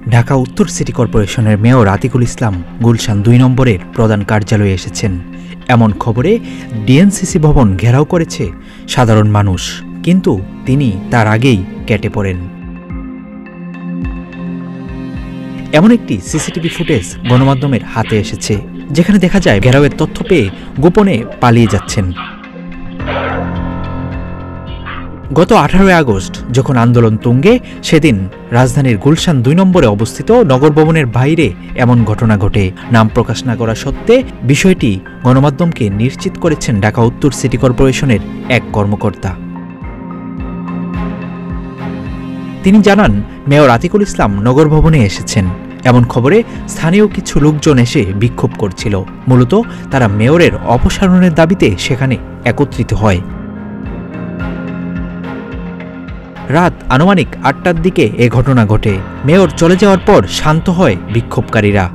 ঢাকা উত্তর সিটি কর্পোরেশনের মেয়র আতিকুল ইসলাম গুলশান ২ নম্বরের প্রধান কার্যালয়ে এসেছেন। এমন খবরে ডিএনসিসি ভবন ঘেরাও করেছে সাধারণ মানুষ, কিন্তু তিনি তার আগেই কেটে পড়েন। এমন একটি সিসিটিভি ফুটেজ গণমাধ্যমের হাতে এসেছে, যেখানে দেখা যায় ঘেরাওয়ের তথ্য পেয়ে গোপনে পালিয়ে যাচ্ছেন। গত ১৮ আগস্ট যখন আন্দোলন তুঙ্গে, সেদিন রাজধানীর গুলশান ২ নম্বরে অবস্থিত নগর ভবনের বাইরে এমন ঘটনা ঘটে। নাম প্রকাশ না করা সত্ত্বে বিষয়টি গণমাধ্যমকে নিশ্চিত করেছেন ঢাকা উত্তর সিটি কর্পোরেশনের এক কর্মকর্তা। তিনি জানান, মেয়র আতিকুল ইসলাম নগর ভবনে এসেছেন। এমন খবরে স্থানীয় কিছু লোকজন এসে বিক্ষোভ করছিল। মূলত তারা মেয়রের অপসারণের দাবিতে সেখানে একত্রিত হয়। রাত আনুমানিক ৮টার দিকে এ ঘটনা ঘটে। মেয়র চলে যাওয়ার পর শান্ত হয় বিক্ষোভকারীরা।